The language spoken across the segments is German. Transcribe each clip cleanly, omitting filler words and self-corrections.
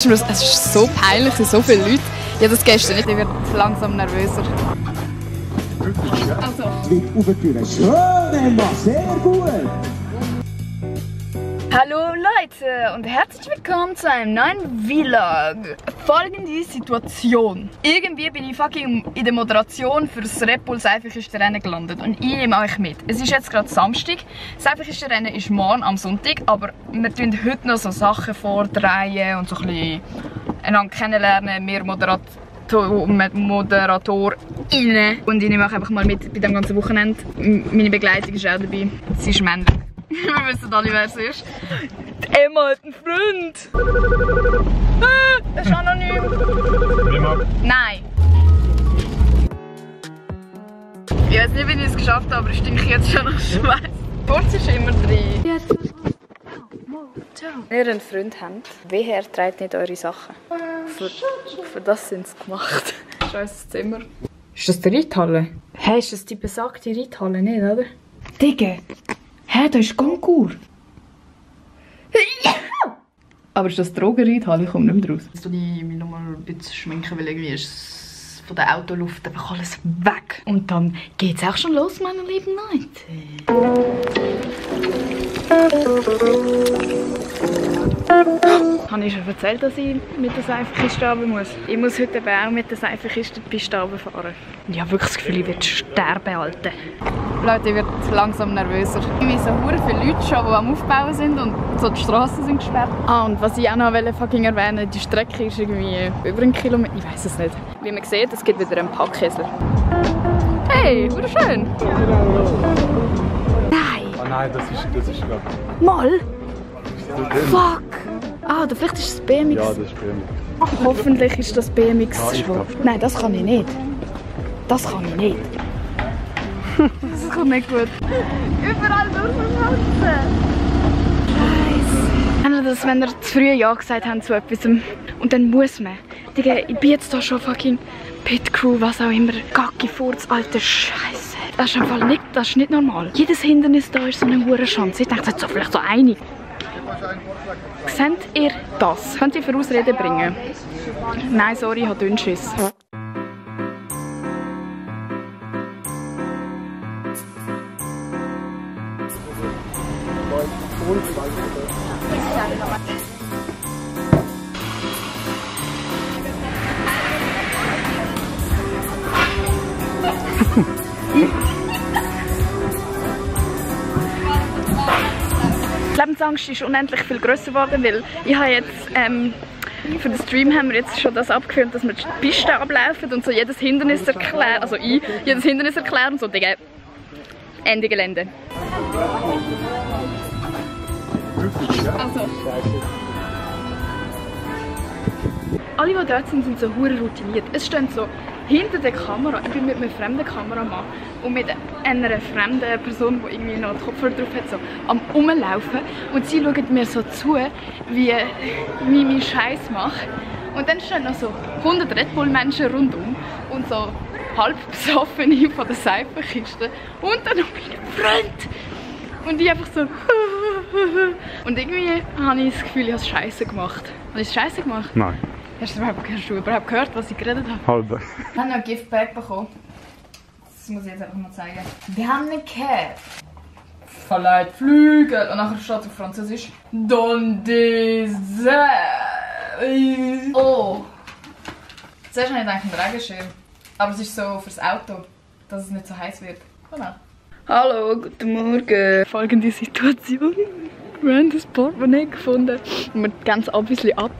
Es ist so peinlich, es sind so viele Leute. Ich habe das gestern nicht, ich werde langsam nervöser. Also. Sehr gut! Hallo Leute und herzlich willkommen zu einem neuen Vlog. Folgende Situation. Irgendwie bin ich fucking in der Moderation für das Red Bull Seifenkistenrennen gelandet und ich nehme euch mit. Es ist jetzt gerade Samstag, das Seifenkistenrennen ist morgen am Sonntag, aber wir tun heute noch so Sachen vordrehen und so ein bisschen einander kennenlernen, mehr ModeratorInnen. Und ich nehme euch einfach mal mit bei dem ganzen Wochenende. Meine Begleitung ist auch dabei, sie ist männlich. Wir wissen alle, wer es ist. Die Emma hat einen Freund. Er ist anonym. Nein. Ich weiß nicht, wie ich es geschafft habe, aber ich stinke jetzt schon nach Schweiß. Kurz ist immer drin. Wenn ihr einen Freund habt, woher trägt nicht eure Sachen? Für das sind sie gemacht. Das ist unser Zimmer. Ist das die Reithalle? Hä, ist das die besagte Reithalle nicht, oder? Digga! Hä, da ist Konkur. Aber ist das Drogenreithalle? Ich komme nicht mehr raus. Ich mich noch mal ein bisschen schminken, weil irgendwie ist es von der Autoluft einfach alles weg. Und dann geht's auch schon los, meine lieben Leute. Habe ich schon erzählt, dass ich mit der Seifenkiste runter muss? Ich muss heute eben auch mit der Seifenkiste die Piste runterfahren. Ich habe wirklich das Gefühl, ich werde sterben, Alter. Leute, ich werde langsam nervöser. Ich so viele Leute schon, die am Aufbauen sind und so die Straßen sind gesperrt. Ah, und was ich auch noch erwähnen, die Strecke ist irgendwie über 1 Kilometer. Ich weiß es nicht. Wie man sieht, es gibt wieder einen Packkessel. Hey, wunderschön! Nein! Oh nein, das ist glaube ich. Mal? Fuck! Ah, vielleicht ist es BMX. Ja, das ist BMX. Hoffentlich ist das BMX schon. Nein, das kann ich nicht. Das kann ich nicht. Das kommt nicht gut. Überall durchmachen. Scheiße. Kennt ihr das, wenn ihr zu früh Ja gesagt habt zu etwas und dann muss man? Digga, ich bin jetzt da schon fucking Pitcrew, was auch immer. Gacki, Furz, alter Scheiße. Das ist einfach nicht, das ist nicht normal. Jedes Hindernis da ist so eine hohe Chance. Ich denke, das ist so vielleicht so einig. Seht ihr das? Könnt ihr für Ausreden bringen? Nein, sorry, ich habe Dünnschiss. Die Lebensangst ist unendlich viel grösser geworden, weil ich habe jetzt für den Stream haben wir jetzt schon das abgefilmt, dass wir die Piste ablaufen und so jedes Hindernis erklären, also ich jedes Hindernis erklären und so, Digga, Ende Gelände. Also. Alle, die dort sind, sind so hure routiniert. Es stehen so hinter der Kamera, ich bin mit einem fremden Kameramann und mit einer fremden Person, die irgendwie noch den Kopfhörer drauf hat, so am Rumlaufen. Und sie schauen mir so zu, wie ich meinen Scheiß mache. Und dann stehen noch so 100 Red Bull Menschen rundum und so halb besoffene von der Seifenkiste. Und dann noch mein Freund. Und ich einfach so. Und irgendwie habe ich das Gefühl, ich habe es scheiße gemacht. Habe ich es scheiße gemacht? Nein. Hast du überhaupt gehört, was ich geredet habe? Halb. Wir haben noch ein Giftbag bekommen. Das muss ich jetzt einfach mal zeigen. Wir haben eine Cat. Verleiht Flügel. Und nachher steht es auf Französisch. Don désert. Oh. Zuerst habe ich gedacht, ein Regenschirm. Aber es ist so fürs Auto, dass es nicht so heiß wird. Genau. Hallo, guten Morgen. Folgende Situation. Wir haben das Portemonnaie gefunden. Und wir gehen es obviously ab.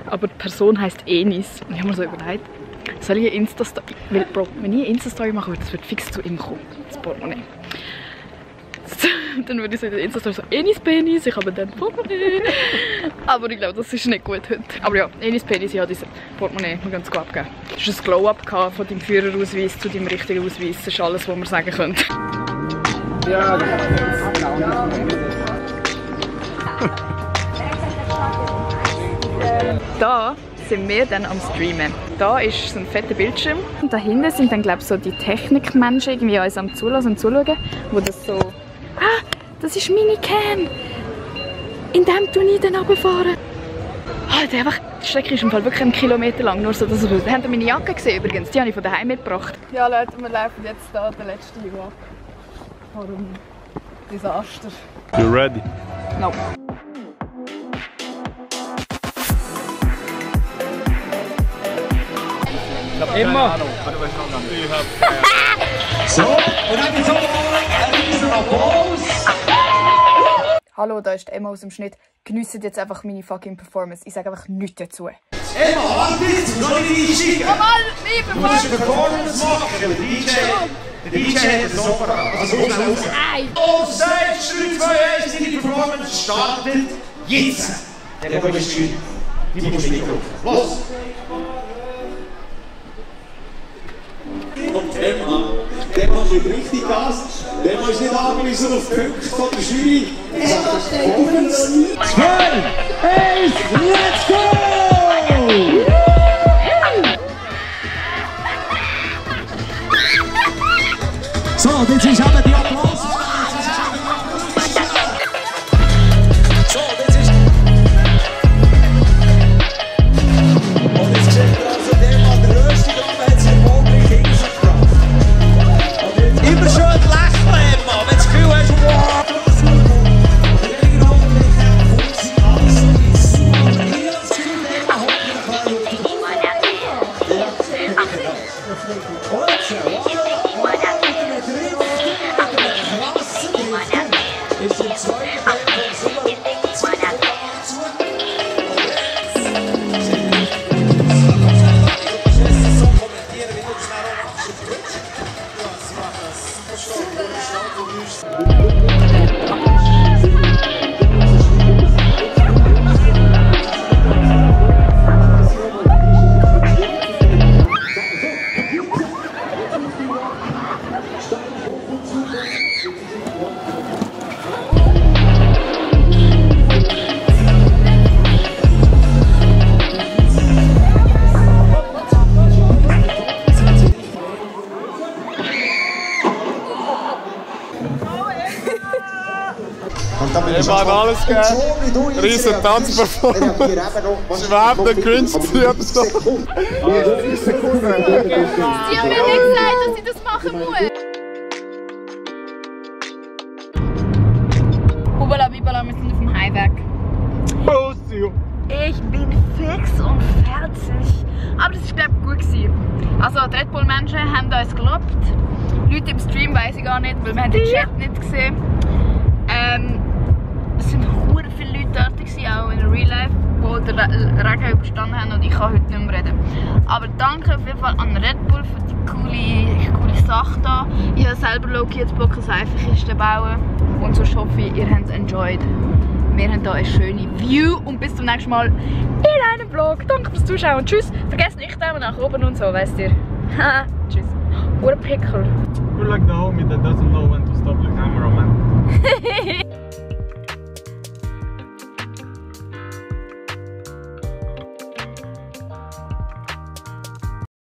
Aber die Person heisst Enis. Und ich habe mir so überlegt, soll ich eine Insta-Story... Weil, Bro, wenn ich eine Insta-Story mache, das wird fix zu ihm kommen. Das Portemonnaie. Dann würde ich so in der Insta-Story so, Enis Penis, ich habe dann Portemonnaie. Aber ich glaube, das ist nicht gut heute. Aber ja, Enis Penis, ich habe dieses Portemonnaie. Wir können es abgeben. Es war ein Glow-Up von deinem Führerausweis zu deinem richtigen Ausweis. Das ist alles, was wir sagen können. Ja, Da sind wir dann am Streamen. Da ist so ein fetter Bildschirm. Und dahinter sind dann, glaube ich, so die Technikmenschen irgendwie uns am Zulassen und Zuschauen, wo das so... Ah, das ist Minicam! In dem tue ich dann runterfahren. Alter, einfach Die Strecke ist im Fall wirklich 1 Kilometer lang, nur so, dass ihr habt meine Jacke gesehen übrigens, die habe ich von daheim mitgebracht. Ja Leute, wir laufen jetzt hier den letzten Jahr. Warum? Desaster. You ready? No. Immer. So, und dann geht's auch ein riesen Applaus. Hallo, da ist Emma aus dem Schnitt. Geniessen jetzt einfach meine fucking Performance. Ich sage einfach nichts dazu. Emma, warte jetzt, soll ich dich schicken? Mal, meine Du musst eine Performance machen, der DJ hat es so verraten. Also muss man raus. Und seit 3, 2, 1, die Performance startet jetzt. Der Boy ist schön. Die muss nicht drauf. Los! Und Emma gibt richtig Gas. Emma ist nicht angewiesen auf Punkte von der Jury. 2, 1, let's go! So, jetzt ist aber die Applaus. So, jetzt ist. Und jetzt sieht ihr also der Mann, der Röstung, hat es erfolgreich hingebracht. Immer schön lächeln, Emma, wenn du das Gefühl hast, wow. Emma hat alles gegeben. Riesen Tanzperformance. Das ist überhaupt nicht cringe zu Sie haben mir nicht gesagt, dass ich das machen muss. Hubala Bibala, wir sind auf dem Heimweg. Ich bin fix und fertig. Aber das war, glaube ich, gut. Also, die Red Bull-Menschen haben uns gelobt. Leute im Stream weiss ich gar nicht, weil wir haben den Chat nicht gesehen. Es waren sehr viele Leute dort, auch in Real Life, die den Regen überstanden haben und ich kann heute nicht mehr reden. Aber danke auf jeden Fall an Red Bull für die coole Sache hier. Ich habe selber Loki jetzt Bock, eine Seifenkiste zu bauen. Und sonst hoffe ich, ihr habt es enjoyed. Wir haben hier eine schöne View und bis zum nächsten Mal in einem Vlog. Danke fürs Zuschauen und tschüss. Vergesst nicht Daumen nach oben und so, weißt ihr. Tschüss. What a pickle. You're like the homie that doesn't know when to stop the camera, man.